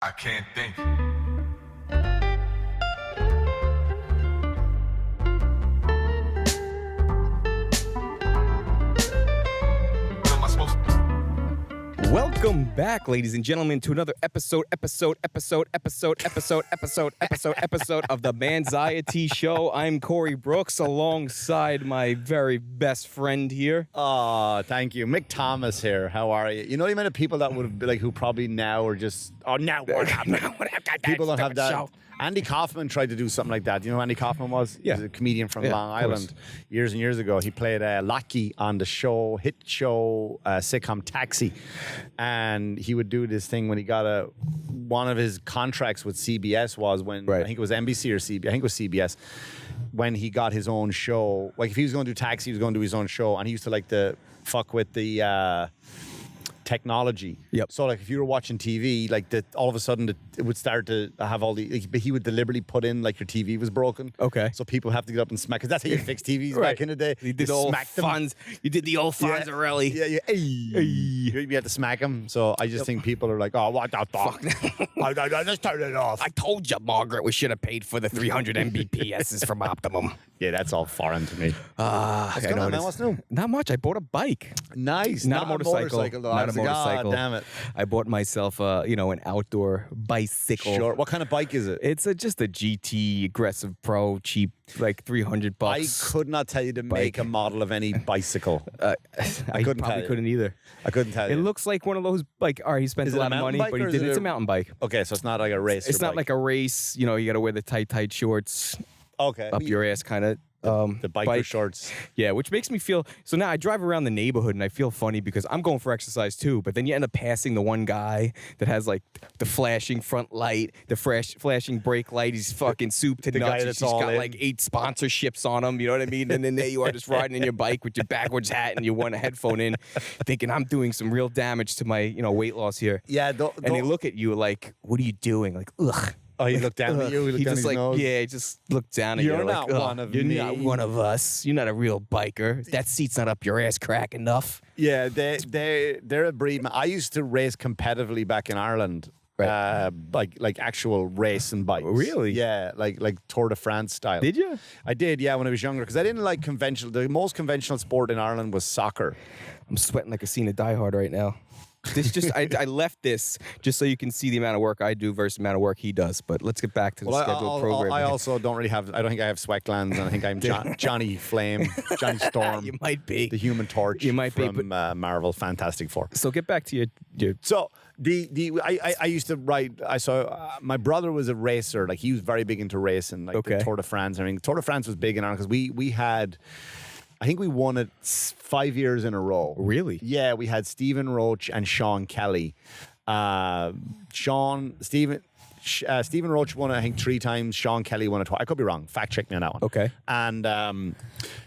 I can't think. What am I supposed to? Welcome back, ladies and gentlemen, to another episode of the Manxiety Show. I'm Corey Brooks, alongside my very best friend here. Oh, thank you. Mick Thomas here. How are you? You know the amount of people that would have been like, who probably now are just, now what happened? People don't have that. Andy Kaufman tried to do something like that. You know who Andy Kaufman was? Yeah. He was a comedian from Yeah, Long of course. Island years and years ago. He played Lucky on the hit show sitcom Taxi. And he would do this thing when he got one of his contracts with CBS was when, Right. I think it was NBC or CBS, I think it was CBS, when he got his own show. Like if he was going to do Taxi, he was going to do his own show. And he used to like to fuck with the technology. Yep. So like if you were watching TV, like all of a sudden it would start to have all the. Like, he would deliberately put in like your TV was broken. Okay. So people have to get up and smack because that's how you fix TVs Right. back in the day. You did You the old smack them. Fonz. You did the old Fonzarelli. Yeah. You had to smack them. So I just think people are like, oh, what the fuck? Just turn it off. I told you, Margaret, we should have paid for the 300 Mbps's from Optimum. Yeah, that's all foreign to me. What's going on, man? What's new? Not much. I bought a bike. Nice. Not a motorcycle. Though. Not I a was like, motorcycle. God damn it. I bought myself, an outdoor bicycle. Sure. What kind of bike is it? It's just a GT Aggressive Pro, cheap, like $300. I could not tell you to make a model of any bicycle. I couldn't probably tell you. couldn't either. I couldn't tell It you. looks like one of those, like, all right, he spent Is a it a lot of money, mountain bike but he or is did. it It's a- a mountain bike. Okay, so it's not like a racer It's not bike. like a race. You got to wear the tight shorts Okay. up your ass kind of. The biker bike. shorts. Yeah, which makes me feel so now I drive around the neighborhood and I feel funny because I'm going for exercise too, but then you end up passing the one guy that has like the flashing front light, the flashing brake light. He's fucking soup to The guy nuts. that's He's all got in. like 8 sponsorships on him, you know what I mean? And then there you are just riding in your bike with your backwards hat and you want a headphone in, thinking I'm doing some real damage to my, weight loss here. Yeah, And they look at you like, what are you doing? Like, ugh. Oh, he looked down at you. He looked He down just his like, nose. yeah, he just looked down at You're you. not like, "Ugh, one of you're me." not one of us. You're not a real biker. That seat's not up your ass crack enough. Yeah, they're a breed. Man. I used to race competitively back in Ireland. Right. Like actual racing bikes. Really? Yeah, like Tour de France style. Did you? I did, yeah, when I was younger, because I didn't like conventional. The most conventional sport in Ireland was soccer. I'm sweating like a scene of Die Hard right now. This just I left this just so you can see the amount of work I do versus the amount of work he does. But let's get back to the scheduled program. I also don't really have. I don't think I have sweat glands, and I think I'm Johnny Flame, Johnny Storm, You might be. the Human Torch. You might be, from Marvel Fantastic Four. So get back to your So I used to ride. I saw my brother was a racer. Like he was very big into racing, like Okay. the Tour de France. I mean, Tour de France was big in Ireland because we had. I think we won it 5 years in a row. Really? Yeah, we had Stephen Roach and Sean Kelly. Stephen Roach won it, I think 3 times. Sean Kelly won it twice. I could be wrong. Fact check me on that one. Okay. And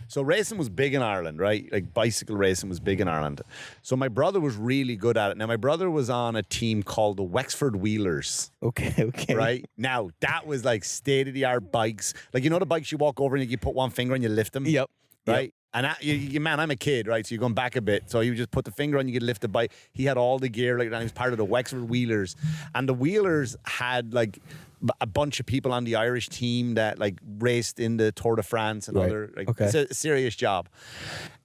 so racing was big in Ireland, right? Like bicycle racing was big in Ireland. So my brother was really good at it. Now my brother was on a team called the Wexford Wheelers. Okay. Right now, that was like state of the art bikes. Like the bikes you walk over and you put one finger and you lift them. Yep. Right. And man, I'm a kid, right? So you're going back a bit. So you just put the finger on, you could lift the bike. He had all the gear like that. He was part of the Wexford Wheelers, and the Wheelers had like a bunch of people on the Irish team that like raced in the Tour de France and Right. other. Like, Okay. It's a serious job.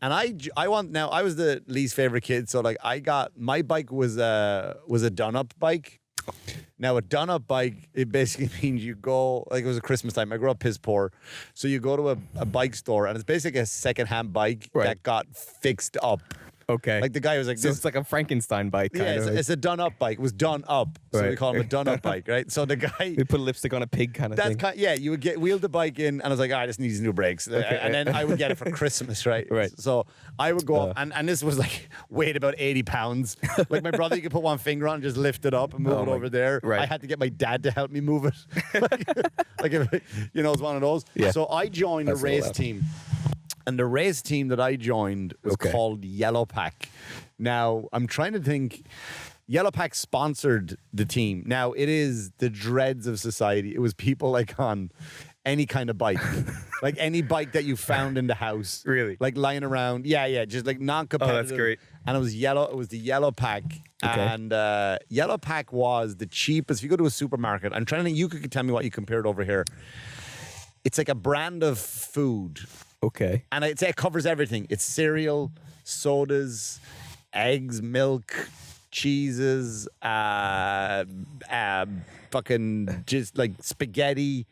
And I was the least favorite kid, so like my bike was a done-up bike. Now, a done-up bike, it basically means you go, like it was a Christmas time. I grew up piss poor. So you go to a bike store, and it's basically a second-hand bike Right. that got fixed up. Okay. Like the guy was like, so this, it's like a Frankenstein bike kind yeah, of. it's a done-up bike. It was done up. So we Right. call him a done-up bike, right? So the guy... They put lipstick on a pig kind of thing. You would wheel the bike in, and I was like, this needs new brakes. And then I would get it for Christmas, right? Right. So I would go up, and this was like, weighed about 80 pounds. Like my brother, you could put one finger on and just lift it up and move it over there. right. I had to get my dad to help me move it. like it's one of those. Yeah. So I joined That's a race all that. team. And the race team that I joined was Okay. called Yellow Pack. Now, I'm trying to think. Yellow Pack sponsored the team. Now, it is the dregs of society. It was people like on any kind of bike. Like any bike that you found in the house. Really? Like lying around. Yeah, just like non-competitive. Oh, that's great. And it was yellow. It was the Yellow Pack. Okay. And Yellow Pack was the cheapest. If you go to a supermarket, I'm trying to think, you could tell me what you compared over here. It's like a brand of food. Okay. And it covers everything. It's cereal, sodas, eggs, milk, cheeses, fucking just like spaghetti.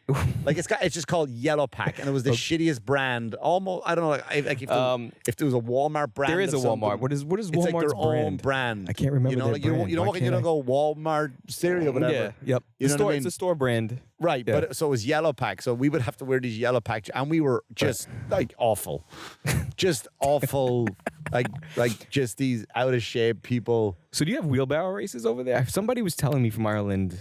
Like it's just called Yellow Pack, and it was the shittiest brand. Almost, I don't know, if there was a Walmart brand. There is a of something. Walmart. What is It's like Walmart's their own brand? brand. I can't remember You know, their like you brand. don't Why walk in, you can't don't go Walmart cereal, whatever. Yeah. Yep. You know what I mean? It's a store brand. Right, Yeah. but so it was Yellow Pack. So we would have to wear these Yellow Pack, and we were just like awful, just awful, like just these out of shape people. So do you have wheelbarrow races over there? Somebody was telling me from Ireland,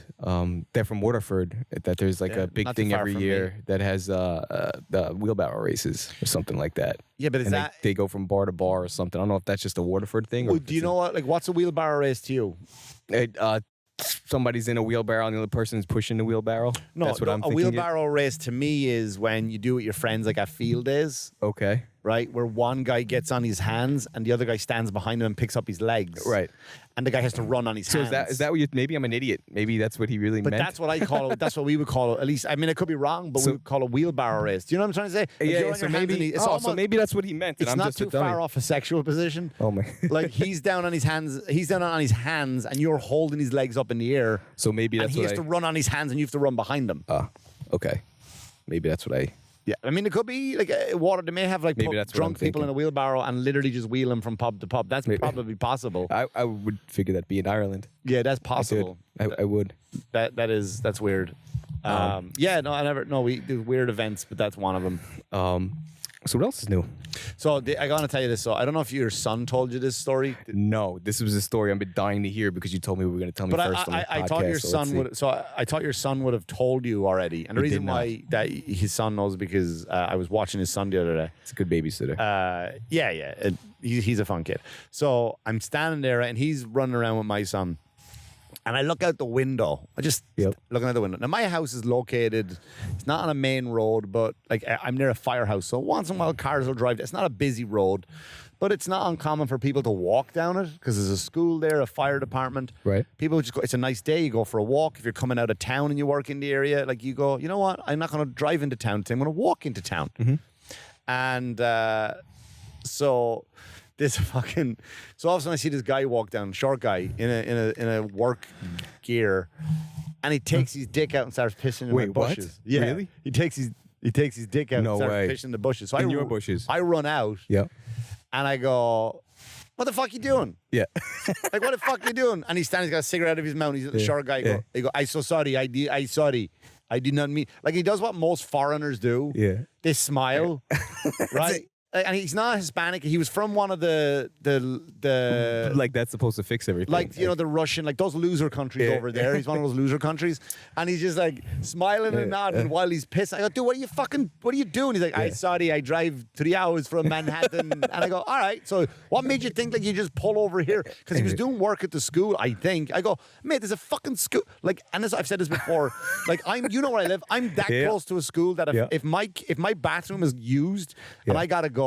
they're from Waterford, that there's like Yeah, a big not too thing far every from year that has the wheelbarrow races or something like that. Yeah, but is And that? they go from bar to bar or something. I don't know if that's just a Waterford thing. Or Well, if do you it's know what? Like, what's a wheelbarrow race to you? somebody's in a wheelbarrow and the other person's pushing the wheelbarrow? No, that's what I'm a thinking. wheelbarrow race to me is when you do it with your friends, like at field days, Okay. right? Where one guy gets on his hands and the other guy stands behind him and picks up his legs. Right. And the guy has to run on his So hands. is that what you? Maybe I'm an idiot. Maybe that's what he really But meant. that's what I call it. That's what we would call it. At least, I mean, it could be wrong, but we would call it wheelbarrow race. Do you know what I'm trying to say? Like, you're yeah. on So your hands and maybe. it's So almost- maybe that's what he meant. And It's I'm not just a too dummy. far off a sexual position. Oh my. Like he's down on his hands. He's down on his hands, and you're holding his legs up in the air. So maybe And that's he what has to run on his hands, and you have to run behind him. Okay. Maybe that's what I. Yeah, I mean, it could be like water. They may have like Maybe that's what I'm drunk people in a thinking. wheelbarrow and literally just wheel them from pub to pub. That's probably possible. I would figure that'd be in Ireland. Yeah, that's I could. possible. I would. That's weird. Yeah, no, I never. No, we do weird events, but that's one of them. So what else is new? So I gotta tell you this. So I don't know if your son told you this story, No, this was a story I've been dying to hear because you told me we were going to tell me but first on the I thought podcast, your so let's son see. would. So I thought your son would have told you already, and the He did reason why that his son knows because I was watching his son the other day. It's a good babysitter. He's a fun kid. So I'm standing there and he's running around with my son. And I look out the window. I just looking out the window. Now my house is located. It's not on a main road, but like I'm near a firehouse. So once in a while cars will drive. It's not a busy road, but it's not uncommon for people to walk down it because there's a school there, a fire department. Right. People just go. It's a nice day. You go for a walk. If you're coming out of town and you work in the area, like you go. You know what? I'm not going to drive into town today. I'm going to walk into town. And so. This fucking so all of a sudden I see this guy walk down, short guy in a work gear, and he takes his dick out and starts pissing in Wait, the what? bushes. Yeah, Really? He takes his dick out No and starts way. pissing in the bushes. So In I your bushes? I run out Yeah. and I go, "What the fuck you doing? Yeah. Like what the fuck you doing?" And he's standing, he's got a cigarette out of his mouth. He's a short guy. yeah. He go, "I so sorry. I sorry. I did not mean." Like he does what most foreigners do. Yeah. They smile, right? And he's not Hispanic. He was from one of the Like that's supposed to fix everything. like you know the Russian, like those loser countries Yeah. over there. He's one of those loser countries, and he's just like smiling and nodding while he's pissed. I go, "Dude, what are you doing?" He's like, "I sorry, I drive 3 hours from Manhattan." And I go, "All right, so what made you think like you just pull over here?" Because he was doing work at the school, I think. I go, "Mate, there's a fucking school." Like, and this, I've said this before. Like, you know where I live. I'm that Yeah. close to a school that if my bathroom is used and I gotta go.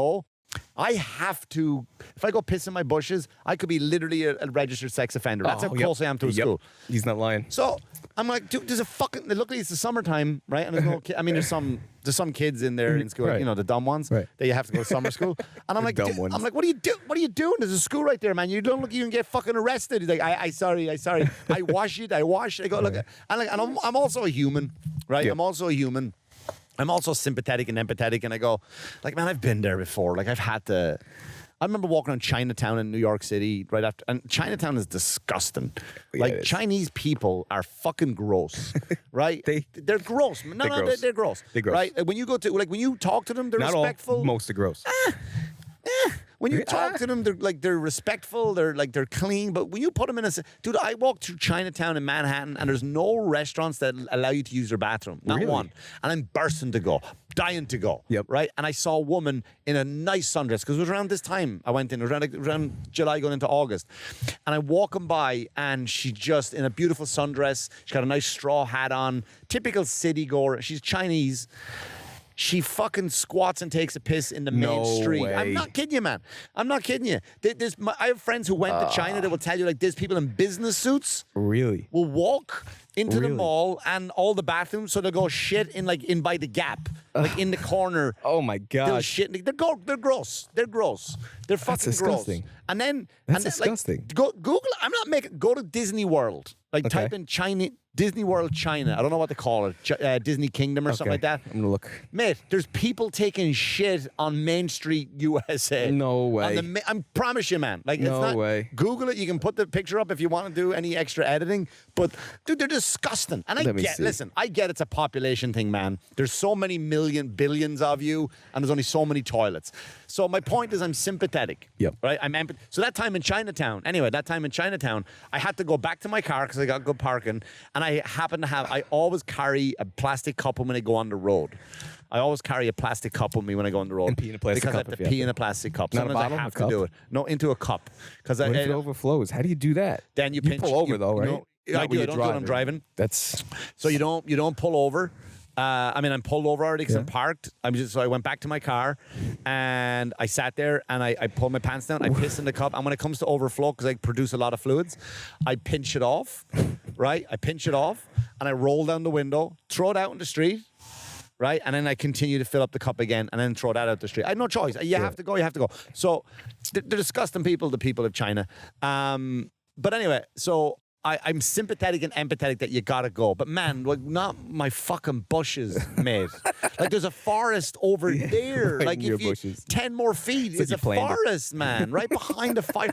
I have to. If I go piss in my bushes, I could be literally a registered sex offender. That's how close I am to a school. He's not lying. So I'm like, dude, there's a fucking. Luckily, it's the summertime, right? And there's no. I mean, there's some kids in there in school, Right. you know, the dumb ones. Right. That you have to go to summer school. And I'm like, dumb dude, ones. I'm like, what are you doing? What are you doing? There's a school right there, man. You don't look. You can get fucking arrested. He's like, I sorry. I wash it. I wash. I go look. And I'm also a human, right? Yeah. I'm also a human. I'm also sympathetic and empathetic, and I go, like, man, I've been there before. Like, I've had to. I remember walking around Chinatown in New York City right after, and Chinatown is disgusting. Yeah, Like it is. Chinese people are fucking gross, right? They're gross. No, gross. they're gross. They're gross. Right? When you go to when you talk to them, they're Not respectful. all. Most are gross. When you talk to them, they're respectful, they're clean. But when you put them in dude, I walked through Chinatown in Manhattan, and there's no restaurants that allow you to use their bathroom, not Really? one. And I'm bursting to go, dying to go. Yep. Right. And I saw a woman in a nice sundress because it was around this time I went in. It was around July going into August, and I'm walking by, and she just in a beautiful sundress. She got a nice straw hat on, typical city goer. She's Chinese. She fucking squats and takes a piss in the No main street. way. I'm not kidding you, man. I'm not kidding you. I have friends who went to China that will tell you, like, there's people in business suits Really? will walk into the Really? mall and all the bathrooms, so they'll go shit in by the Gap, like in the corner. Oh my They'll gosh. shit. They're gross. They're gross. They're fucking disgusting. gross. And then That's and then, like, disgusting. go Google. I'm not making. Go to Disney World. Like Okay. type in China. Disney World, China. I don't know what they call it. Disney Kingdom or something like that. I'm gonna look. Mate, there's people taking shit on Main Street, USA. No way. I promise you, man. Like, No it's not, way. Google it. You can put the picture up if you want to do any extra editing. But dude, they're disgusting. And Let me see. listen, I get it's a population thing, man. There's so many billions of you, and there's only so many toilets. So my point is, I'm sympathetic. Yep. Right. So that time in Chinatown. Anyway, I had to go back to my car because I got good parking, and I happen to have. I always carry a plastic cup when I go on the road. I always carry a plastic cup with me when I go on the road. And pee in a plastic because cup I have if to you pee have in to. a plastic cup. Not a Sometimes bottle, I have a to do cup? it. No, into a cup. Because What if it overflows? How do you do that? then you pinch. pull over though, right? No, Not I when do. I you're don't do it when I'm driving. That's So you don't pull over. I'm pulled over already because I'm Yeah. parked. So I went back to my car, and I sat there, and I pulled my pants down. I piss in the cup, and when it comes to overflow, because I produce a lot of fluids, I pinch it off, right? I pinch it off, and I roll down the window, throw it out in the street, right? And then I continue to fill up the cup again, and then throw that out the street. I had no choice. You have to go. You have to go. So they're disgusting people, the people of China. But anyway, so. I'm sympathetic and empathetic that you gotta go, but man, like, not my fucking bushes, mate. Like, there's a forest over there. right Like, in your if you bushes. 10 more feet, like it's you a planned it. forest, man, right behind the fire.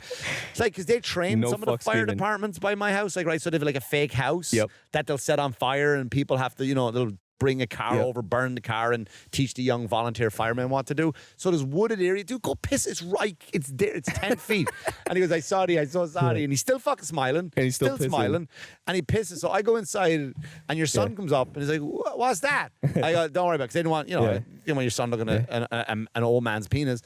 It's like, because they train No some of the fucks fire given. departments by my house, like, right, so they have like a fake house Yep. that they'll set on fire, and people have to, they'll bring a car Yep. over, burn the car, and teach the young volunteer firemen what to do. So there's wooded area. Dude, go piss. It's right. It's there. It's 10 feet. And he goes, I'm so sorry. And he's still fucking smiling. And he's still pissing. smiling. And he pisses. So I go inside, and your son comes up, and he's like, what's that? I go, don't worry about it, because they didn't want, you don't want your son looking at an old man's penis.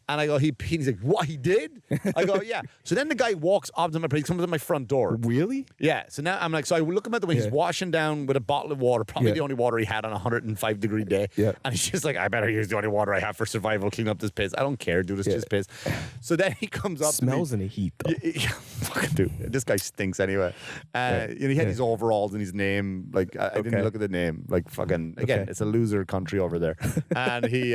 And I go, he's like, what, he did? I go, yeah. So then the guy walks up to my place, comes to my front door. really. Yeah. So now I'm like, so I look him at the way he's washing down with a bottle of water, probably Yeah. the only water he had on a 105-degree day. Yeah. And he's just like, I better use the only water I have for survival, clean up this piss. I don't care, dude. It's just piss. So then he comes up Smells to me. in the heat though. Fucking dude. This guy stinks anyway. He had his overalls and his name. Like, I didn't Okay. look at the name. Like, fucking, again, Okay. it's a loser country over there. And he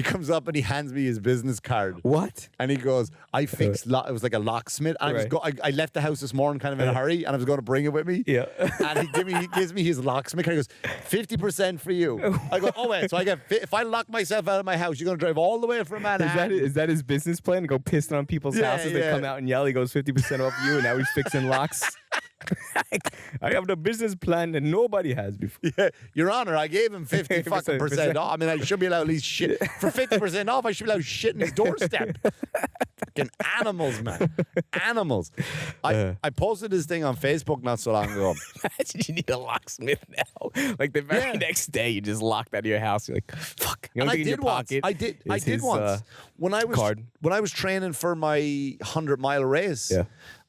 comes up and he hands me his business card. What? And he goes, I fixed, it was like a locksmith. And Right. I left the house this morning kind of in a hurry, and I was going to bring it with me. Yeah. And he gives me his locksmith card. He goes, 50% for you. I go, oh, wait. So I get, if I lock myself out of my house, you're going to drive all the way from Manhattan. Is that his business plan? To go pissing on people's Yeah, houses? They yeah. come out and yell. He goes 50% off you, and now he's fixing locks. I have the business plan that nobody has before. Yeah, Your Honor, I gave him 50 fucking percent off. I mean, I should be allowed at least shit. For 50% off, I should be allowed shit in his doorstep. Fucking animals, man. Animals. I posted this thing on Facebook not so long ago. Imagine you need a locksmith now. Like the very Yeah. next day, you just locked out of your house. You're like, fuck. You And don't I think in your did once. pocket I did is his, once. When I was card. when I was training for my 100-mile race, Yeah.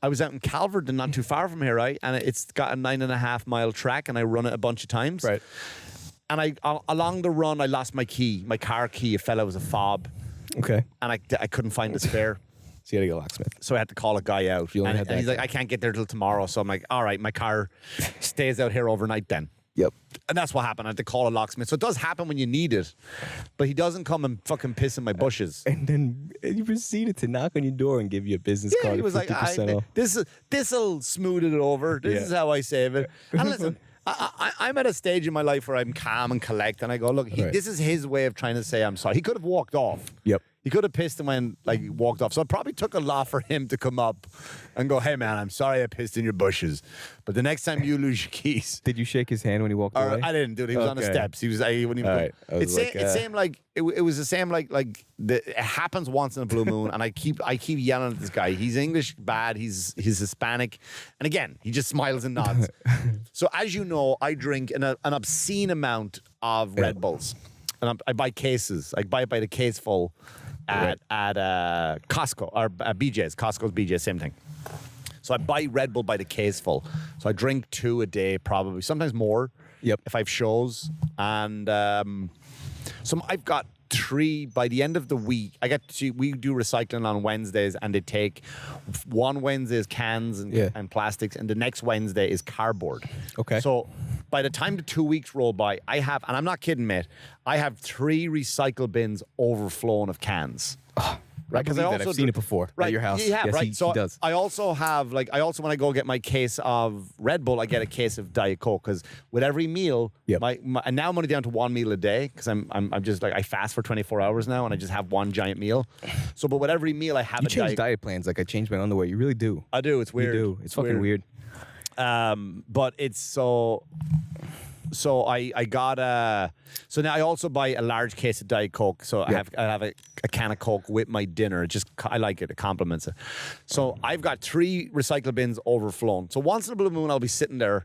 I was out in Calverton, not too far from here, right? And it's got a 9.5-mile track, and I run it a bunch of times. Right. And along the run, I lost my key, my car key. It fell out as a fob, Okay. and I couldn't find a spare. So you gotta get a locksmith. So I had to call a guy out. You only And, had and he's that like, I can't get there till tomorrow. So I'm like, all right, my car stays out here overnight then. Yep. And that's what happened. I had to call a locksmith. So it does happen when you need it. But he doesn't come and fucking piss in my bushes. And then you proceeded to knock on your door and give you a business Yeah, card. he at was like, 50% off. this'll smooth it over. This Yeah. is how I save it. And listen, I'm at a stage in my life where I'm calm and collect. And I go, look, Right. this is his way of trying to say I'm sorry. He could have walked off. Yep. He could have pissed and went like walked off. So it probably took a lot for him to come up and go, "Hey man, I'm sorry I pissed in your bushes, but the next time you lose your keys." Did you shake his hand when he walked Or, away? I didn't do it. He was on the Okay. steps. He was. He wouldn't even. All right. I was like, It seemed like it was the same. It happens once in a blue moon, and I keep yelling at this guy. He's English bad. He's Hispanic, and again, he just smiles and nods. So as you know, I drink an obscene amount of Red Bulls, and I buy cases. I buy it by the case full at Costco or BJ's. Costco's BJ's, same thing. So I buy Red Bull by the case full. So I drink 2 a day, probably, sometimes more. Yep. If I have shows. And so I've got 3 by the end of the week. We do recycling on Wednesdays, and they take one Wednesday is cans and plastics, and the next Wednesday is cardboard. Okay. So by the time the 2 weeks roll by, I have, and I'm not kidding, mate, I have 3 recycle bins overflowing of cans. Right, I believe that. I've seen it before at your house. Yeah, Yes, right. he So does. I also have when I go get my case of Red Bull, I get a case of Diet Coke because with every meal, Yep. and now I'm only down to 1 meal a day because I'm just like I fast for 24 hours now and I just have one giant meal. So, but with every meal I have You a change diet plans like I changed my underwear. You really do. I do. It's weird. You do. It's fucking weird. But it's so I got so now I also buy a large case of Diet Coke. So I have a can of Coke with my dinner. I like it. It complements it. So I've got 3 recycle bins overflown. So once in a blue moon, I'll be sitting there,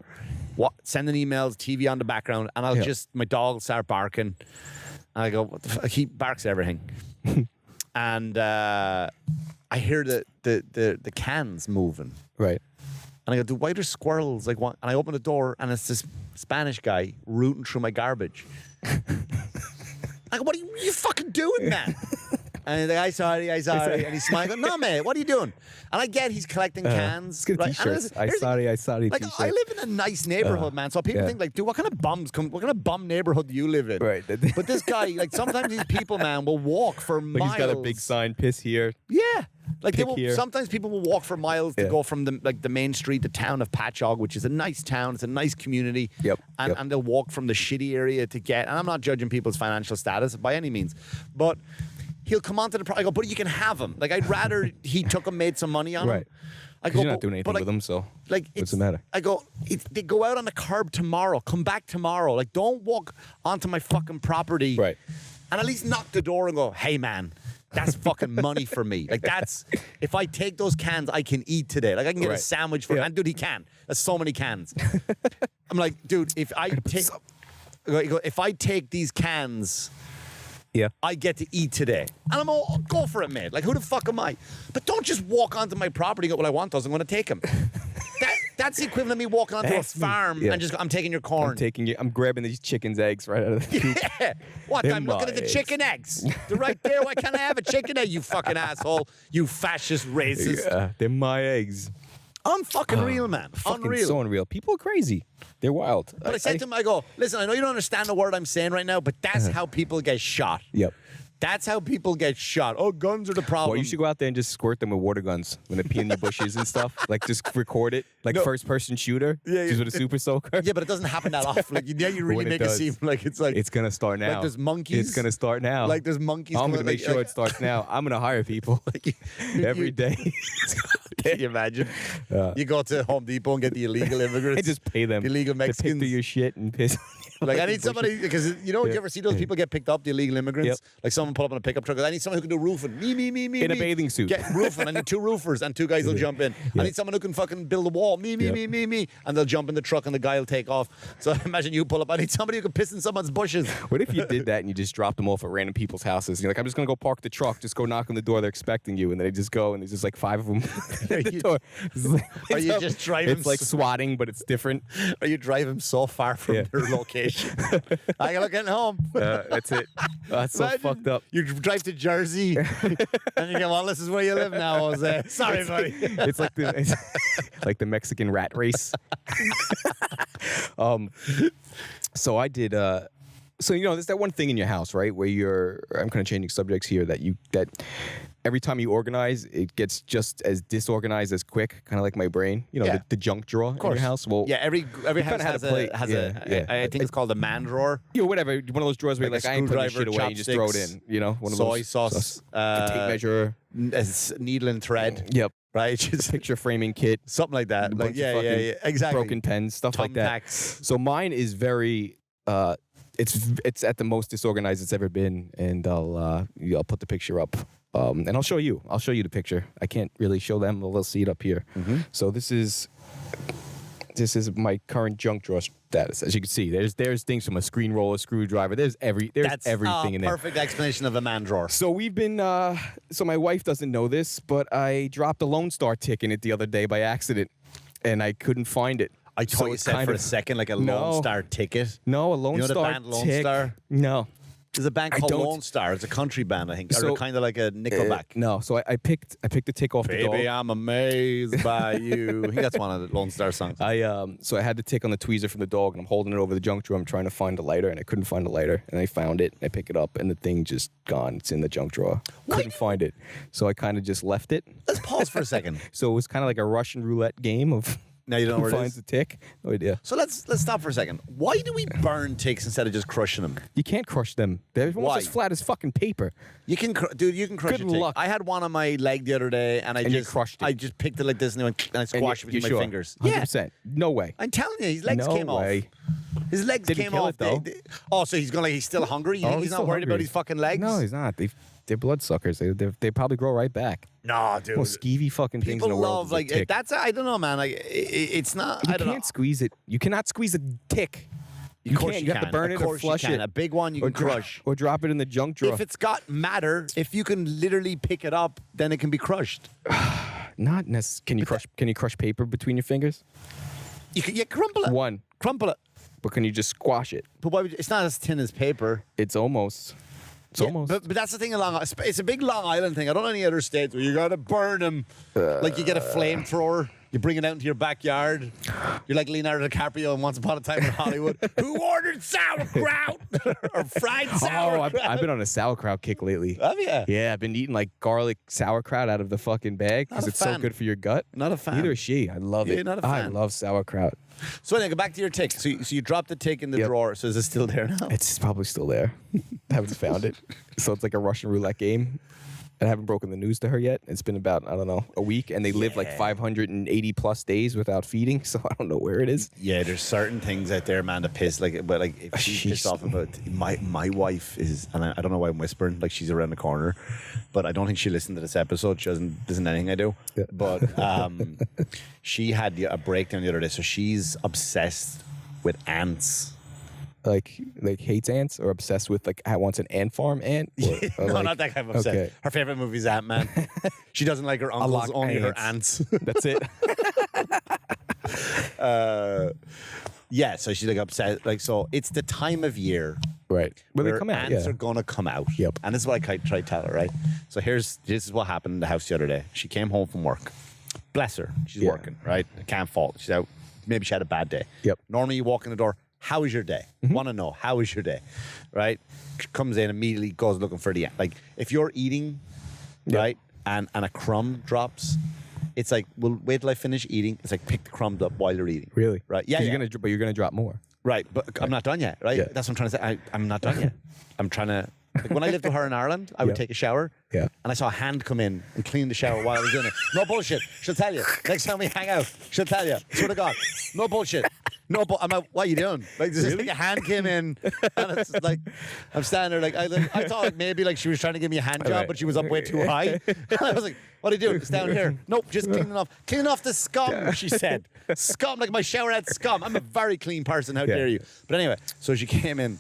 sending emails, TV on the background, and my dog will start barking, and I go, "What the fuck?" He barks at everything, and I hear the cans moving. Right. And I go, "Dude, why are there squirrels?" And I open the door, and it's this Spanish guy rooting through my garbage. I go, "What are you fucking doing, man?" And he's like, "I'm sorry. And he's smiling. "No, man, what are you doing?" And I get he's collecting cans. Let's get right? And t-shirts. here's- I sorry Like, t-shirt. I live in a nice neighborhood, man. So people think, like, dude, what kind of bum neighborhood do you live in? Right. But this guy, like, sometimes these people, man, will walk for Like miles. he's got a big sign, piss here. Yeah. Like they Pick will, here. sometimes people will walk for miles to Yeah. go from the main street, the town of Patchogue, which is a nice town. It's a nice community. Yep, And, yep. and they'll walk from the shitty area to get. And I'm not judging people's financial status by any means, but he'll come onto the. I go, but you can have him. Like I'd rather he took him, made some money on him. Right. I 'Cause go, you're not but- doing anything but, like, with them, so like what's it's- the matter? I go, they go out on the curb tomorrow. Come back tomorrow. Like don't walk onto my fucking property. Right. And at least knock the door and go, "Hey man, that's fucking money for me. Like that's if I take those cans, I can eat today. Like I can get a Right. sandwich for. Yeah. And dude, he can. That's so many cans. I'm like, dude, if I take these cans, Yeah. I get to eat today. And I'm all, go for it, mate. Like, who the fuck am I? But don't just walk onto my property and go, "Well, I want those. I'm going to take them." That's the equivalent of me walking onto a That's me. farm Yeah. and just, "I'm taking your corn." I'm grabbing these chicken's eggs right out of the coop. Yeah. What? They're I'm looking at the my chicken eggs. They're right there. Why can't I have a chicken egg, you fucking asshole? You fascist racist. Yeah, they're my eggs. Unfucking real, man. Fucking Unreal. so unreal. People are crazy. They're wild. But I said to him, I go, "Listen, I know you don't understand the word I'm saying right now, but that's how people get shot. Yep. That's how people get shot. Oh, guns are the problem." Well, you should go out there and just squirt them with water guns when they pee in the bushes and stuff. Like, just record it. Like, No. first-person shooter. Yeah, Just yeah. with a super soaker. Yeah, but it doesn't happen that often. Like, you really When it make it does. seem like it's like It's going to start now. like there's monkeys. It's going to start now. Like there's monkeys. I'm coming, going to make like- sure it starts now. I'm going to hire people every day. Can you imagine? You go to Home Depot and get the illegal immigrants. And just pay them. The illegal to pick Mexicans. through your shit and piss. Like I in need bushes. somebody because you Yeah. ever see those people get picked up, the illegal immigrants? Yep. Like someone pull up on a pickup truck. I need someone who can do roofing. Me. In a bathing suit. Get roofing. I need 2 roofers and 2 guys will jump in. I need someone who can fucking build a wall. Me. And they'll jump in the truck and the guy will take off. So imagine you pull up. I need somebody who can piss in someone's bushes. What if you did that and you just dropped them off at random people's houses? And you're like, "I'm just gonna go park the truck. Just go knock on the door. They're expecting you." And they just go, and there's just like 5 of them at the you- door. It's like, Are you it's just driving It's like s- swatting, but it's different. Or you drive him so far from Yeah. their location. I gotta get home. That's it. That's so Imagine fucked up. You drive to Jersey and you go, "Well, this is where you live now, Jose." Sorry, buddy. It's like the Mexican rat race. So I did So there's that one thing in your house, right, where I'm kind of changing subjects here, that every time you organize, it gets just as disorganized as quick, kind of like my brain. Yeah. The junk drawer in your house. Well, Yeah, every house had has a plate. I think it's called a man drawer. whatever. One of those drawers where Like you're a I ain't putting this screwdriver, shit away. You just throw it chopsticks, in. One of Soy those sauce, a tape measure. needle and thread, Yep. right? Just Picture framing kit. something like that. A Like bunch of fucking exactly. Broken pens, stuff like that. Thumbtacks. So mine is very. It's at the most disorganized it's ever been, and I'll put the picture up, and I'll show you. I'll show you the picture. I can't really show them, but they'll see it up here. Mm-hmm. So this is my current junk drawer status. As you can see, there's things from a screen roller, screwdriver. There's That's everything in there. perfect explanation of a man drawer. So we've been. So my wife doesn't know this, but I dropped a Lone Star tick in it the other day by accident, and I couldn't find it. I thought So you it's said kind for a of- second like a No. Lone Star ticket. No, a Lone You know the Star band Lone tick. Star? No. There's a band I called don't- Lone Star. It's a country band, I think. So- or kind of like a Nickelback. No. So I picked the tick off the dog. Baby, I'm amazed by you. I think that's one of the Lone Star songs. So I had the tick on the tweezer from the dog, and I'm holding it over the junk drawer. I'm trying to find a lighter, and I couldn't find a lighter. And I found it. I pick it up, and the thing just gone. It's in the junk drawer. Couldn't find it, so I kind of just left it. Let's pause for a second. So it was kind of like a Russian roulette game of Now you don't know who where it finds is. the tick. No idea. So let's stop for a second. Why do we burn ticks instead of just crushing them? You can't crush them. They're almost Why? as flat as fucking paper. You can, dude. You can crush Good a tick. luck. I had one on my leg the other day, and And you crushed it. I just picked it like this, and I squashed it you with my sure? fingers. 100%. No way. I'm telling you, his legs No came way. off. His legs Didn't came kill off. it, though. Oh, so he's still hungry? You think he's not still worried about hungry. his fucking legs? No, he's not. They're bloodsuckers. They probably grow right back. No, dude. Most skeevy fucking things in People the world. love is a like tick. that's. I don't know, man. Like it's not. You I don't can't know. squeeze it. You cannot squeeze a tick. Of course can't. you have to can. burn Of it or course you flush can. it. A big one you or can crush. Or drop it in the junk drawer. If it's got matter, if you can literally pick it up, then it can be crushed. Not necessarily. Can you crush paper between your fingers? You can crumple it. One. Crumple it. But can you just squash it? But why would it's not as thin as paper. It's almost. It's Yeah, almost. But that's the thing along. It's a big Long Island thing. I don't know any other states where you gotta burn them. Like you get a flamethrower, you bring it out into your backyard. You're like Leonardo DiCaprio in Once Upon a Time in Hollywood. Who ordered sauerkraut or fried Oh, sauerkraut? I've been on a sauerkraut kick lately. Have you? Yeah, I've been eating like garlic sauerkraut out of the fucking bag because Not a it's so fan. good for your gut. Not a fan. Neither is she. I love Yeah, it. not a I fan. love sauerkraut. So anyway, go back to your tick. So you dropped the tick in the Yep. drawer. So is it still there now? It's probably still there. I haven't found it. So it's like a Russian roulette game. I haven't broken the news to her yet. It's been about, I don't know, a week, and they live like 580 plus days without feeding, so I don't know where it is. Yeah, there's certain things out there, man, that piss. But if she's pissed off about my wife is, and I don't know why I'm whispering, like she's around the corner, but I don't think she listened to this episode. She doesn't listen to anything I do. Yeah. But she had a breakdown the other day, so she's obsessed with ants. Like hates ants or obsessed with like wants an ant farm ant? Or No, like- not that kind of obsessed. Okay. Her favorite movie is Ant Man. She doesn't like her uncles, like only her ants. aunts. That's it. Yeah, so she's like upset. Like, so it's the time of year Right. When they where come out, ants yeah. are gonna come out. Yep. And this is what I try to tell her, right? So this is what happened in the house the other day. She came home from work. Bless her. She's Yeah. working, right? I can't fault. She's out. Maybe she had a bad day. Yep. Normally you walk in the door, how was your day? Want to know, how was your day? Right? Comes in immediately, goes looking for the ant. Like, if you're eating, right, and a crumb drops, it's like, well, wait till I finish eating. It's like, pick the crumbs up while you're eating. Really? Right. Yeah. 'Cause yeah. You're gonna drop more. Right, but I'm not done yet, right? Yeah. That's what I'm trying to say. I'm not done yet. I'm trying to. Like when I lived with her in Ireland, I would Yeah. take a shower, Yeah. and I saw a hand come in and clean the shower while I was in it. No bullshit. She'll tell you. Next time we hang out, she'll tell you. Swear to God. No bullshit. No, I'm like, what are you doing? Like, this is like a hand came in, and it's like, I'm standing there, like, I thought like maybe like she was trying to give me a hand job, Right. but she was up way too high. I was like, what are you doing? It's down here. Nope, just cleaning off the scum, she said. Scum, like my shower had scum. I'm a very clean person, how dare you? But anyway, so she came in,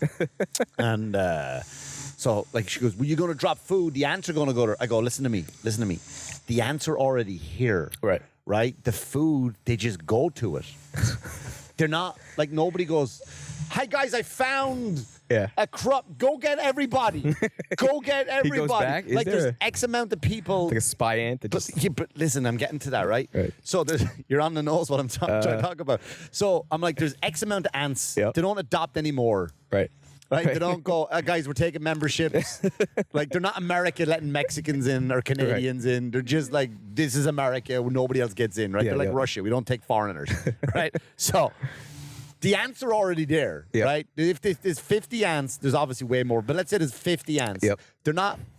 and so like she goes, well, you're going to drop food, the ants are going to go there. I go, listen to me. The ants are already here. Right. Right? The food, they just go to it. They're not, like nobody goes, hi guys, I found Yeah. a crop. Go get everybody. Go get everybody. back? Is Like there there's a- X amount of people. Like a spy ant that But, just yeah, but listen, I'm getting to that, right? Right. So you're on the nose what I'm trying to talk about. So I'm like, there's X amount of ants. Yep. They don't adopt anymore. right. Right? They don't go, guys, we're taking memberships. Like, they're not America letting Mexicans in or Canadians in. They're just like, this is America where nobody else gets in, right? Yeah, They're like yeah. Russia. We don't take foreigners, right? So the ants are already there, Yep. right? If there's 50 ants, there's obviously way more. But let's say there's 50 ants. Yep.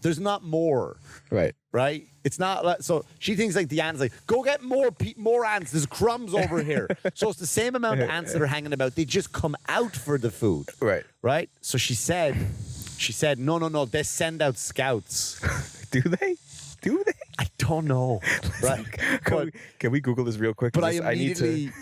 There's not more. Right. Right? It's not like, so she thinks like the ants, like, go get more ants. There's crumbs over here. So it's the same amount of ants that are hanging about. They just come out for the food. Right. Right? So she said, no, they send out scouts. Do they? Do they? I don't know. Right? Can we Google this real quick? But I 'Cause need to. immediately,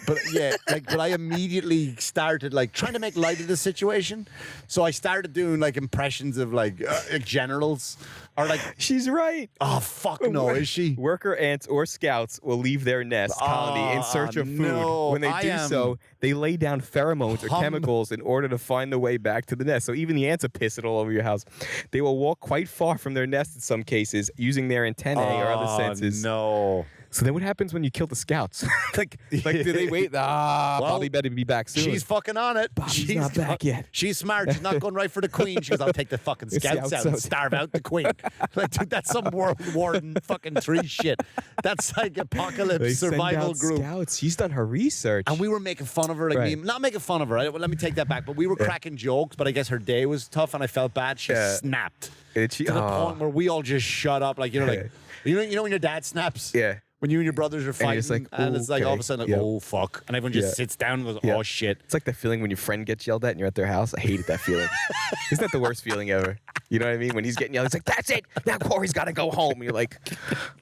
but I immediately started like trying to make light of the situation. So I started doing like impressions of like generals or like, She's right. oh fuck no, is she? Worker ants or scouts will leave their nest colony in search of food. no, When they I do am so, they lay down pheromones or hum- chemicals in order to find the way back to the nest. So even the ants are pissing all over your house. They will walk quite far from their nest in some cases, using their antennae or other senses. No. So then what happens when you kill the scouts? like do they wait? Well, Bobby better be back soon. She's fucking on it. Bobby's she's not back yet. She's smart. She's not going right for the queen. She goes, I'll take the fucking scouts out and starve out the queen. Like, dude, that's some World War fucking III shit. That's like They apocalypse send survival out group. Scouts. She's done her research. And we were making fun of her, like Right. not making fun of her. Let me take that back. But we were cracking jokes. But I guess her day was tough, and I felt bad. She Yeah. snapped Did she? to the Oh. point where we all just shut up. Like like you know when your dad snaps. Yeah. When you and your brothers are you're fighting, just like, and it's like all of a okay. sudden, like, Yep. oh fuck, and everyone just Yeah. sits down and goes, Yeah. oh shit. It's like the feeling when your friend gets yelled at and you're at their house. I hated that feeling. Isn't that the worst feeling ever? You know what I mean? When he's getting yelled, he's like, that's it. Now Corey's got to go home. You're like,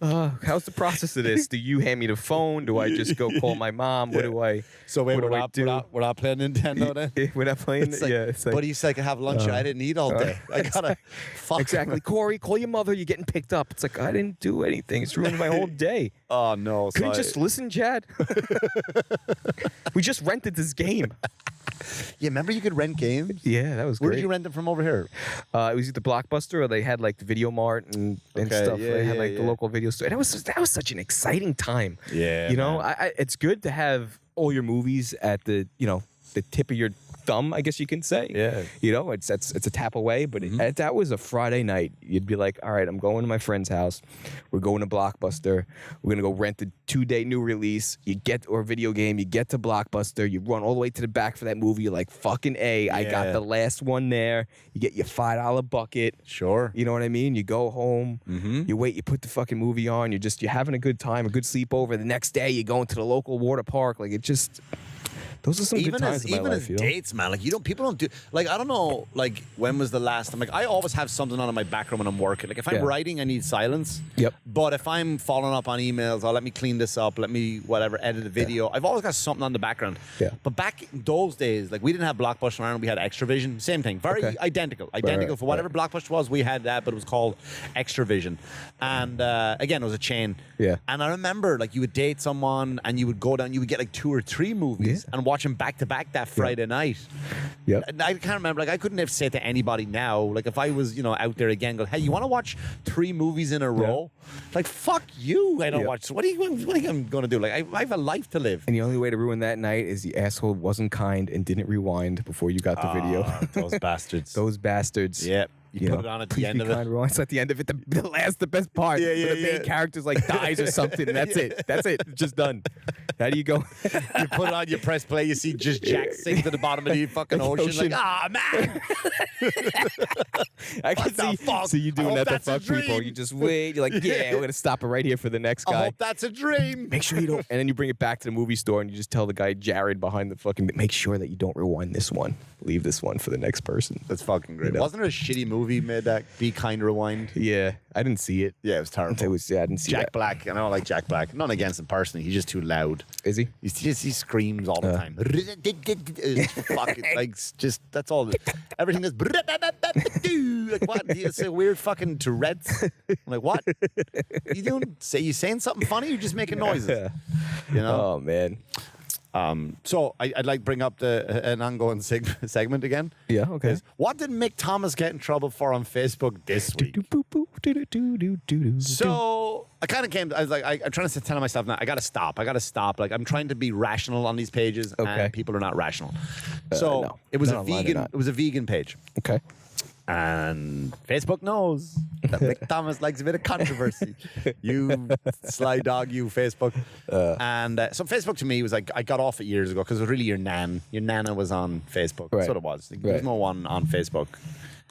how's the process of this? Do you hand me the phone? Do I just go call my mom? What do I So wait, what do I do? we're not playing Nintendo then? We're not playing It's it? like, Yeah. It's like, but you said I could have lunch. I didn't eat all day. I gotta fuck. exactly. Corey, call your mother. You're getting picked up. It's like, I didn't do anything. It's ruined my whole day. Oh no! Couldn't you just listen, Chad? We just rented this game. Yeah, remember you could rent games. Yeah, that was Where great. did you rent them from over here? It was either Blockbuster or they had like the Video Mart and Okay, stuff. yeah, They had yeah, like the yeah. local video store. And that was such an exciting time. Yeah, you know, man. it's good to have all your movies at the the tip of your thumb, I guess you can say. Yeah. You know, it's a tap away. But that was a Friday night. You'd be like, all right, I'm going to my friend's house. We're going to Blockbuster. We're gonna go rent the 2-day new release. Or video game. You get to Blockbuster. You run all the way to the back for that movie. You're like, fucking A. I got Yeah. the last one there. You get your $5 bucket. Sure. You know what I mean? You go home, you wait, you put the fucking movie on, you're having a good time, a good sleepover. The next day, you're going to the local water park. Like, those are some good times in my life, you know? dates, man. Like people don't do like I don't know. Like when was the last time? Like I always have something on in my background when I'm working. Like if I'm Yeah. writing, I need silence. Yep. But if I'm following up on emails, let me clean this up. Let me whatever edit a video. I've always got something on the background. Yeah. But back in those days, like we didn't have Blockbuster around. We had Extravision. Same thing. Very Okay. identical. right, For whatever Blockbuster was, we had that, but it was called Extravision. And again, it was a chain. Yeah. And I remember like you would date someone and you would go down. You would get like 2 or 3 movies and watch them back to back that Friday night. Yep. And I can't remember. Like I couldn't have said to anybody now. Like if I was, out there again, go, hey, you want to watch 3 movies in a row? Like fuck you. I don't Yeah. watch. What are you going to do? Like I have a life to live. And the only way to ruin that night is the asshole wasn't kind and didn't rewind before you got the video. Those bastards. Those bastards. Yeah. You put it on at the please end be of it. kind, rewind. It's at the end of it, the best part. Yeah, where the yeah, main yeah. character's like dies or something, and that's it. That's it. It's just done. How do you go? You put it on, you press play, you see just Jack sink to the bottom of the fucking ocean. Like, man. I can What the fuck? see you I doing hope that to that's a fuck people. dream. You just wait. You're like, yeah, we're gonna stop it right here for the next I guy. hope that's a dream. Make sure you don't. And then you bring it back to the movie store and you just tell the guy Jared behind the fucking. Make sure that you don't rewind this one. Leave this one for the next person. That's fucking great. You know? Wasn't there a shitty movie made that Be Kind Rewind? Yeah, I didn't see it. Yeah, it was terrible. I didn't see Jack that. Black. I don't like Jack Black. Not against him personally. He's just too loud. Is he? He screams all the time. It's fucking like just that's all. Everything is like what? It's a weird fucking Tourette's. I'm like what? You doing? You saying something funny? You're just making noises. You know. Oh man. So I'd like to bring up an ongoing segment again. Yeah. Okay. Is, what did Mick Thomas get in trouble for on Facebook this week? So I kind of came. I was like, I'm trying to tell myself now. I got to stop. Like I'm trying to be rational on these pages, Okay. and people are not rational. So no. it was Not a online, vegan. not. It was a vegan page. Okay. And Facebook knows that Mick Thomas likes a bit of controversy. You sly dog, you Facebook. So Facebook to me was like, I got off it years ago because it was really your nan. Your nana was on Facebook. That's Right. what it was. There was no one on Facebook.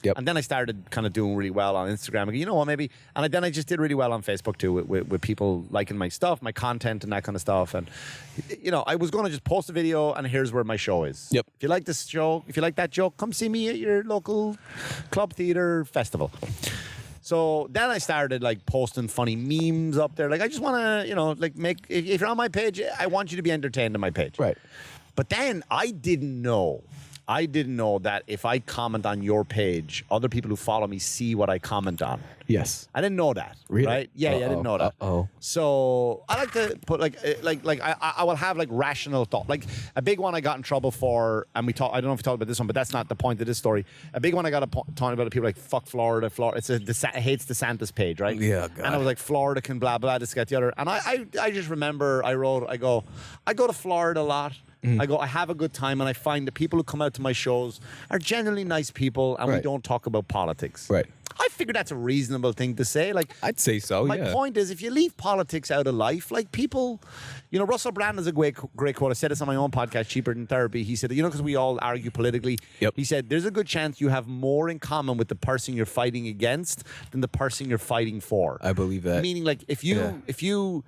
Yep. And then I started kind of doing really well on Instagram. I go, you know what, maybe. And then I just did really well on Facebook too with people liking my stuff, my content and that kind of stuff. And, you know, I was going to just post a video and here's where my show is. Yep. If you like this show, if you like that joke, come see me at your local club theater festival. So then I started like posting funny memes up there. Like I just want to, you know, like if you're on my page, I want you to be entertained on my page. Right. But then I didn't know that if I comment on your page, other people who follow me see what I comment on. Yes. I didn't know that. Really? Right? Yeah, I didn't know that. Uh-oh. So I like to put I will have like rational thought. Like a big one I got in trouble for, and I don't know if we talked about this one, but that's not the point of this story. A big one I got talking about people like fuck Florida. It's hates DeSantis page, right? Yeah, God. And I was like, Florida can blah blah this, get the other. And I just remember I go to Florida a lot. I have a good time, and I find the people who come out to my shows are generally nice people, and we Right. don't talk about politics. Right. I figure that's a reasonable thing to say. Like, I'd say so, my yeah. point is, if you leave politics out of life, like people, you know, Russell Brand has a great quote. I said this on my own podcast, Cheaper Than Therapy. He said, you know, because we all argue politically. Yep. He said, there's a good chance you have more in common with the person you're fighting against than the person you're fighting for. I believe that. Meaning, like, if you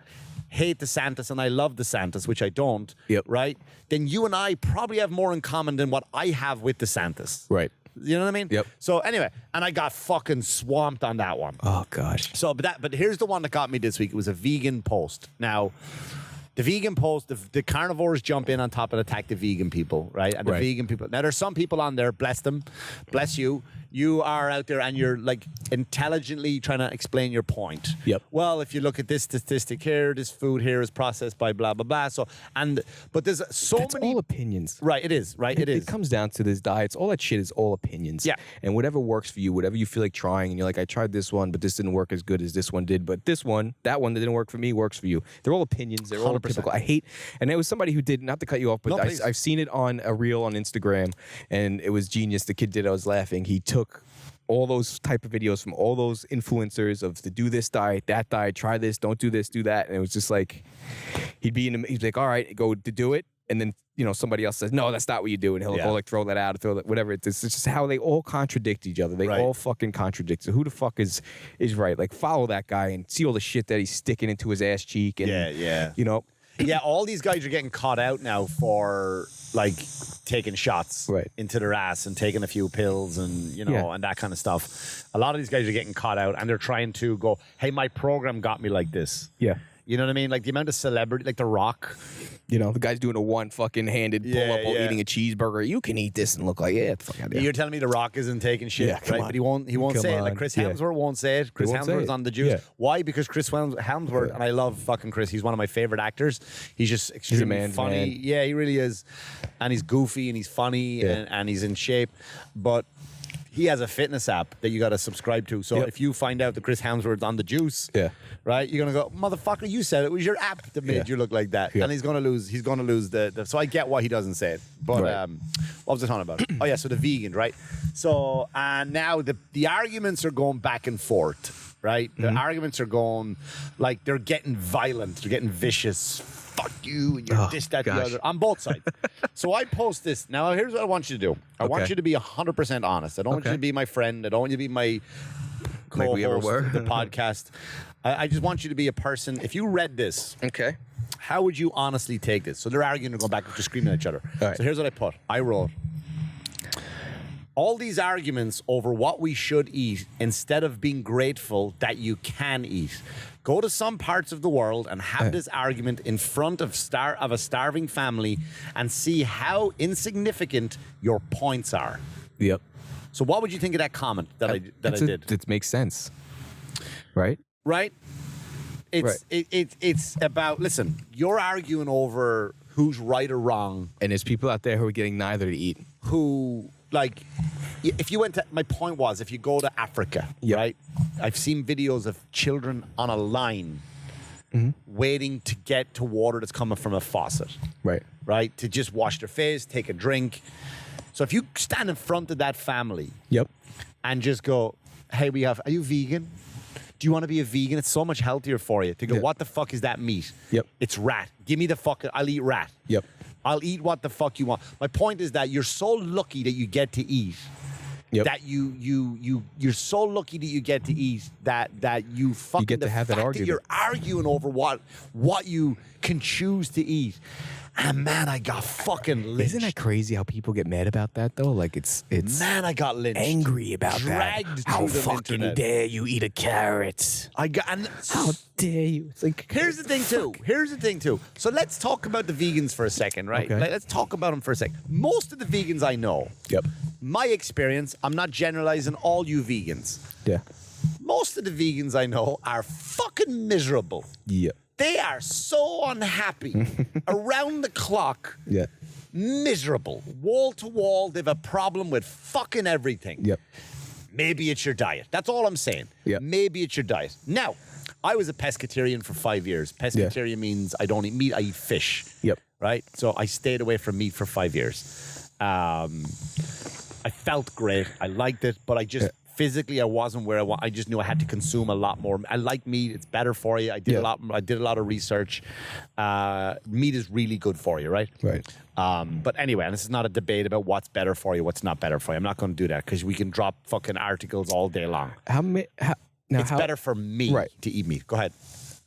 hate DeSantis and I love DeSantis, which I don't, Yep. right? Then you and I probably have more in common than what I have with DeSantis. Right. You know what I mean? Yep. So anyway, and I got fucking swamped on that one. Oh, gosh. So, but here's the one that got me this week. It was a vegan post. Now, the vegan post, the carnivores jump in on top and attack the vegan people, right? And the Right. vegan people. Now, there's some people on there, bless them, bless you. You are out there and you're like intelligently trying to explain your point. Yep. Well, if you look at this statistic here, this food here is processed by blah, blah, blah. So, but there's so That's many. all opinions. Right, it is, right? It is. It comes down to this diets. All that shit is all opinions. Yeah. And whatever works for you, whatever you feel like trying, and you're like, I tried this one, but this didn't work as good as this one did. But that one that didn't work for me, works for you. They're all opinions. They're all 100%. typical. I hate, and it was somebody who did, not to cut you off, but No, please. I've seen it on a reel on Instagram, and it was genius. The kid did, I was laughing. He took all those type of videos from all those influencers of to do this diet, that diet, try this, don't do this, do that. And it was just like, he's like, all right, go to do it. And then, you know, somebody else says, no, that's not what you do. And he'll Yeah. go like throw that out, throw that, whatever. It's just how they all contradict each other. They Right. all fucking contradict. So who the fuck is right? Like, follow that guy and see all the shit that he's sticking into his ass cheek. And, Yeah. you know, Yeah, all these guys are getting caught out now for like taking shots Right. into their ass and taking a few pills and Yeah. and that kind of stuff. A lot of these guys are getting caught out and they're trying to go, hey, my program got me like this. yeah. You know what I mean? Like the amount of celebrity, like The Rock. You know, the guy's doing a one fucking handed pull Yeah, up while yeah. eating a cheeseburger. You can eat this and look like, yeah, the fuck out of here. You're telling me The Rock isn't taking shit, Yeah, come right? on. But he won't Come say it. Like on. Chris Yeah. Hemsworth won't say it. Chris won't say Hemsworth's it. on the juice. Yeah. Why? Because Chris Hemsworth, and I love fucking Chris. He's one of my favorite actors. He's just extremely man's funny. man. Yeah, he really is. And he's goofy and he's funny Yeah. and he's in shape. But he has a fitness app that you got to subscribe to. So Yep. if you find out that Chris Hemsworth's on the juice, Yeah. right, you're gonna go, motherfucker, you said it was your app that made Yeah. you look like that. Yeah. And he's gonna lose the so I get why he doesn't say it. But Right. what was I talking about? Oh yeah, so the vegan, right? So and now the arguments are going back and forth, right? The Mm-hmm. arguments are going like they're getting violent, they're getting vicious. Fuck you and you're Oh, this, that, gosh. the other on both sides. So I post this. Now here's what I want you to do. I want Okay. you to be 100% honest. I don't want you Okay. to be my friend. I don't want you to be my Like we ever co-host were. of the podcast. I just want you to be a person. If you read this, Okay. how would you honestly take this? So they're arguing and going back and just screaming at each other. All right. So here's what I put. I wrote, all these arguments over what we should eat instead of being grateful that you can eat. Go to some parts of the world and have this argument in front of a starving family and see how insignificant your points are. Yep. So what would you think of that comment that I did? It makes sense. Right? Right? It's about, listen, you're arguing over who's right or wrong, And there's people out there who are getting neither to eat. who, like, if you went to, my point was, if you go to Africa, Yep. right? I've seen videos of children on a line waiting to get to water that's coming from a faucet. Right. right? To just wash their face, take a drink. So if you stand in front of that family Yep. and just go, hey, are you vegan? Do you want to be a vegan? It's so much healthier for you. To go, Yeah. what the fuck is that meat? Yep. It's rat. Give me the fuck, I'll eat rat. Yep. I'll eat what the fuck you want. My point is that you're so lucky that you get to eat. Yep. That you're so lucky that you get to eat that you fucking get to the have that fact argument. you're arguing over what you can choose to eat. And man, I got fucking lynched. Isn't that crazy how people get mad about that though? Like it's Man, I got lynched. angry about Dragged that. How through the fucking internet. dare you eat a carrot? I got and How dare you? It's like Here's the thing too. So let's talk about the vegans for a second, right? Okay. Let's talk about them for a second. Most of the vegans I know, Yep. my experience, I'm not generalizing all you vegans. Yeah. Most of the vegans I know are fucking miserable. Yeah. They are so unhappy around the clock, Yeah. miserable, wall to wall. They have a problem with fucking everything. Yep. Maybe it's your diet. That's all I'm saying. Yeah. Maybe it's your diet. Now, I was a pescatarian for 5 years. Pescatarian means I don't eat meat, I eat fish. Yep. Right? So I stayed away from meat for 5 years. I felt great. I liked it, but I just physically I wasn't where I want. I just knew I had to consume a lot more. I like meat. It's better for you. I did a lot of research. Meat is really good for you, right? Right. But anyway, and this is not a debate about what's better for you, what's not better for you. I'm not going to do that because we can drop fucking articles all day long. It's better for me to eat meat. Go ahead.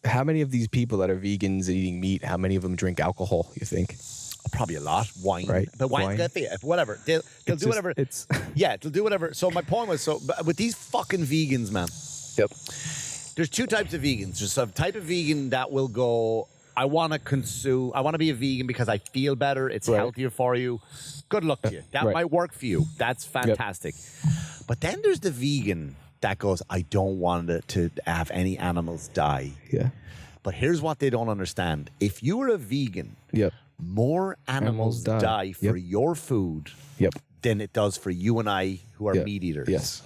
How many of these people that are vegans and eating meat, how many of them drink alcohol, you think? Probably a lot. Wine. Right. But wine's Wine. gonna be whatever. They'll do just- whatever. Yeah, they'll do whatever. So my point was, but with these fucking vegans, man, Yep. there's two types of vegans. There's a type of vegan that will go, I want to be a vegan because I feel better. It's Right. healthier for you. Good luck to you. That Right. might work for you. That's fantastic. But then there's the vegan that goes, I don't want it to have any animals die. Yeah. But here's what they don't understand. If you were a vegan, Yep. more animals Animals die. die for Yep. your food Yep. than it does for you and I who are Yeah. meat eaters. Yes.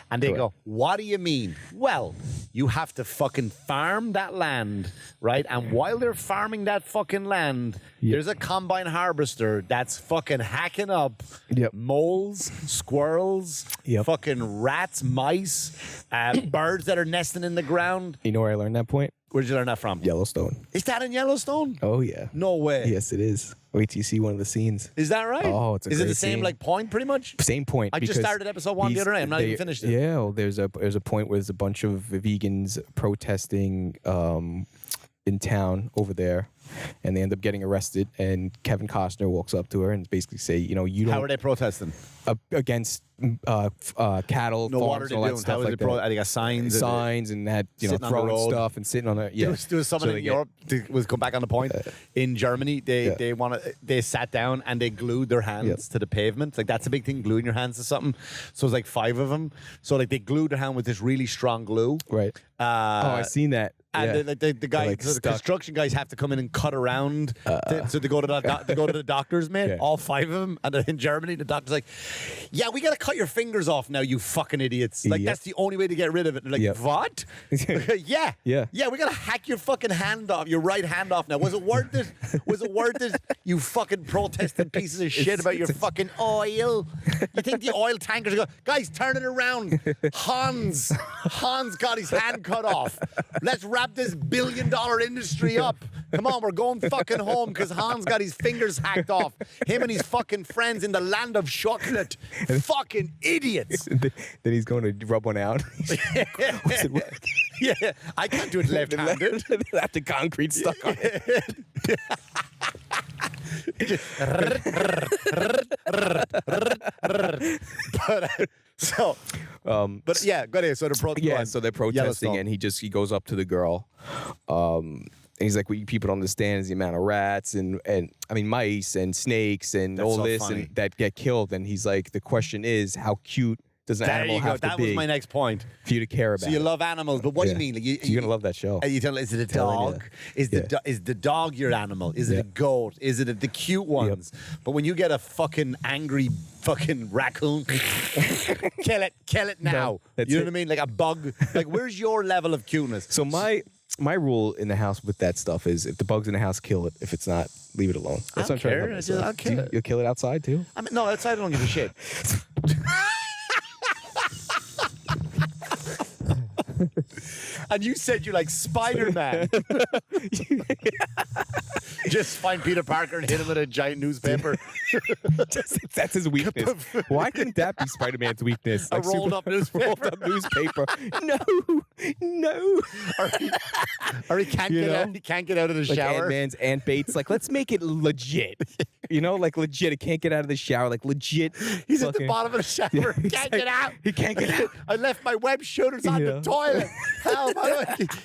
And they Correct. go, what do you mean? Well, you have to fucking farm that land, right? And while they're farming that fucking land, there's a combine harvester that's fucking hacking up Yep. moles, squirrels, Yep. fucking rats, mice, birds that are nesting in the ground. You know where I learned that point? Where'd you learn that from? Yellowstone. Is that in Yellowstone? Oh yeah. No way. Yes, it is. Wait till you see one of the scenes. Is that right? Oh, it's a Is it the great same scene. like point pretty much? Same point. I just because started episode 1 the other night. I'm not even finished it. Yeah, well, there's a point where there's a bunch of vegans protesting in town over there, and they end up getting arrested. And Kevin Costner walks up to her and basically say, you know, you don't How are they protesting? against cattle No, what are farms they and all that doing? stuff How is like it that. They got signs. Signs and that, you know, Sitting on the throwing road. stuff and sitting on there. Yeah. There was someone So in they get- Europe was go back on the point. In Germany, they sat down and they glued their hands Yep. to the pavement. Like that's a big thing, gluing your hands to something. So it's like 5 of them. So like they glued their hand with this really strong glue. Right. Oh, I seen that. And Yeah. the guy, like, so the stuck. construction guys have to come in and cut around. So they go to the doctors, man. Yeah. All 5 of them. And then in Germany, the doctor's like, "Yeah, we got to cut your fingers off now, you fucking idiots. Like Yep. that's the only way to get rid of it." They're like, Yep. "What? yeah, Yeah. yeah. We got to hack your fucking hand off, your right hand off now. Was it worth it? Was it worth it? You fucking protesting pieces of shit about your fucking oil. You think the oil tankers go, guys, turn it around. Hans got his hand cut off. Let's wrap this billion-dollar industry up. Come on, we're going fucking home because Hans got his fingers hacked off. Him and his fucking friends in the land of chocolate. Fucking idiots. Then he's going to rub one out. Was it worth? Yeah, I can't do it left-handed. Have the concrete stuck on it. But yeah, go ahead. So the go Yeah, on. so they're protesting, Yellowstone. and he goes up to the girl, and he's like, "What you people don't understand is the amount of rats and I mean mice and snakes and That's all so this funny. and that get killed." And he's like, "The question is, how cute does an There animal you go. have to That be was my next point. for you to care about?" So you it?" love animals, but what do you mean? Like, You're gonna love that show. You tell, is it a Telling you dog? that. Is is the dog your animal? Is it a Yeah. goat? Is it the cute ones? But when you get a fucking angry fucking raccoon, kill it now. that's You know it. what I mean? Like a bug. Like where's your level of cuteness? So my my rule in the house with that stuff is if the bug's in the house, kill it. If it's not, leave it alone. That's I what I'm trying to don't help care. myself. I'll kill it. You'll kill it outside too? I mean, no, outside I don't give a shit. And you said you like Spider-Man. Just find Peter Parker and hit him with a giant newspaper. That's his weakness. Why couldn't that be Spider-Man's weakness? A rolled up newspaper. Rolled up newspaper. No. Or he can't You get know? out. He can't get out of the Like shower. Ant-Man's Ant Bates. Like, let's make it legit. Like legit. It can't get out of the shower. Like legit. He's at the fucking- bottom of the shower. Yeah, Can't exactly. get out. He can't get out. I left my web shooters on You the know? toilet. Help.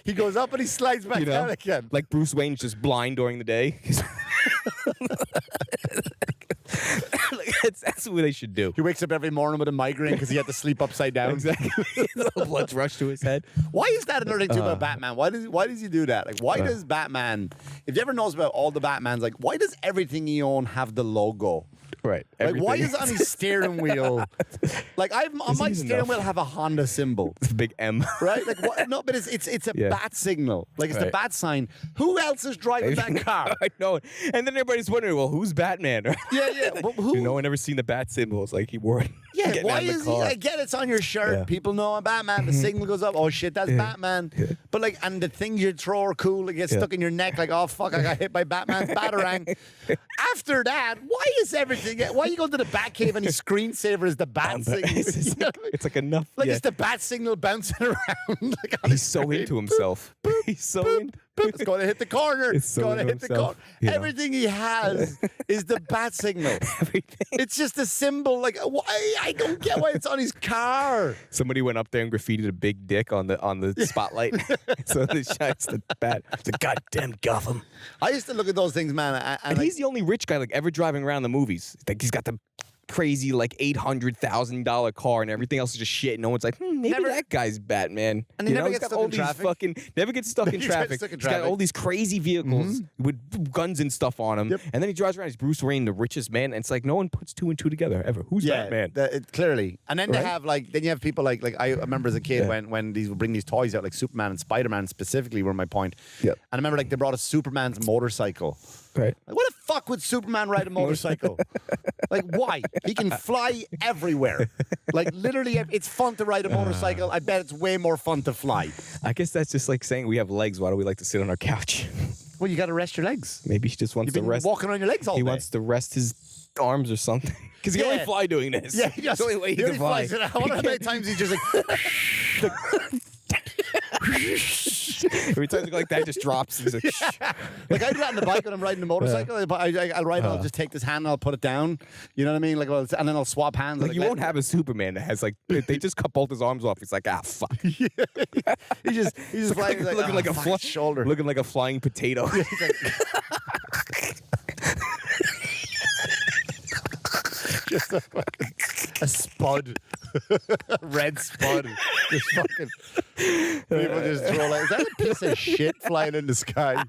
He goes up and he slides back You know? down again. Like Bruce Wayne's just blind during the day. Like, that's what they should do. He wakes up every morning with a migraine because he had to sleep upside down. Exactly. Blood's rushed to his head. Why is that another thing too about Batman? Why does he do that? Like, why does Batman? If you ever knows about all the Batmans, like, why does everything he own have the logo? Right. Like, why Everything. is on his steering wheel? Like, on my Isn't steering enough. wheel have a Honda symbol, It's a big M. right? Like, what? No, but it's a Yeah. bat signal. Like, it's the Right. bat sign. Who else is driving that car? I know. And then everybody's wondering, well, who's Batman? Yeah, yeah. But who? No one ever seen the bat symbol. It's like he wore it. Yeah, getting why out of the is he? car. I get it's on your shirt. Yeah. People know I'm Batman. The signal goes up. Oh shit, that's Batman. But like, and the things you throw are cool. It gets stuck in your neck. Like, oh fuck, I got hit by Batman's batarang. After that, why is everything? Why you go to the Batcave and his screensaver is the bat signal? It's, You know what I mean? it's like enough. Like yeah. it's the bat signal bouncing around. Like on He's his so screen. into himself. He's so into Boop, it's going to hit the corner. It's so going to into hit the himself, corner. you know. Everything he has is the bat signal. everything. It's just a symbol. Like, why? I don't get why it's on his car. Somebody went up there and graffitied a big dick on the spotlight. So it shines the bat. The goddamn Gotham. I used to look at those things, man, And he's the only rich guy like ever driving around the movies. Like he's got the crazy like $800,000 car and everything else is just shit. No one's like, maybe Never- that guy's Batman. And he never he's gets got stuck all in these traffic. fucking never gets stuck in Never gets traffic. stuck in He's got traffic. all these crazy vehicles with guns and stuff on them. Yep. And then he drives around. He's Bruce Wayne, the richest man. And it's like no one puts two and two together ever. Who's Batman? Clearly. And then they Right? have then you have people like I remember as a kid Yeah. when these would bring these toys out, like Superman and Spider-Man specifically were my point. Yep. And I remember like they brought a Superman's motorcycle. Right. Like, what the fuck would Superman ride a motorcycle? Like, why? He can fly everywhere. Like, literally, it's fun to ride a motorcycle. I bet it's way more fun to fly. I guess that's just like saying we have legs. Why do we like to sit on our couch? Well, you got to rest your legs. Maybe he just wants You've to been rest. walking on your legs all He day. wants to rest his arms or something. Because he can only Yeah. fly doing this. Yeah, he That's just, the only way he he can only fly. flies it out. I wonder how many times he's just like, Every time he go like that, just drops. He's like, shh. like I do that on the bike when I'm riding the motorcycle. I'll ride and I'll just take this hand and I'll put it down. You know what I mean? Like, and then I'll swap hands. Like you won't have a Superman that has like they just cut both his arms off. He's like, ah, fuck. He just flying like, looking like a fuck, shoulder. looking like a flying potato. Just a spud, red spud. Just fucking people just throw like, is that a piece of shit flying in the sky?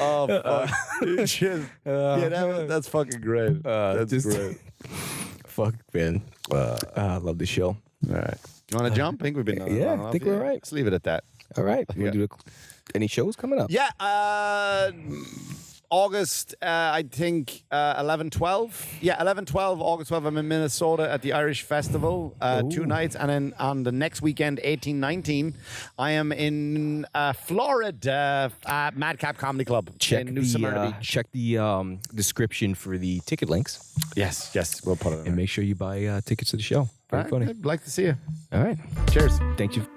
Oh fuck! It's just, that's fucking great. That's just- great. Fuck, man. I love the show. All right, you want to jump? I think we've been. Yeah, long I enough. think we're all right. Let's leave it at that. All right. Yeah. We'll do any shows coming up? Yeah, August, I think 11, 12. Yeah, 11, 12, August 12, I'm in Minnesota at the Irish Festival, 2 nights. And then on the next weekend, 18, 19, I am in Florida at Madcap Comedy Club in New Smyrna Beach. check the description for the ticket links Yes, we'll put it in and make sure you buy tickets to the show. Very there. funny. I'd like to see you. All right. Cheers. Thank you.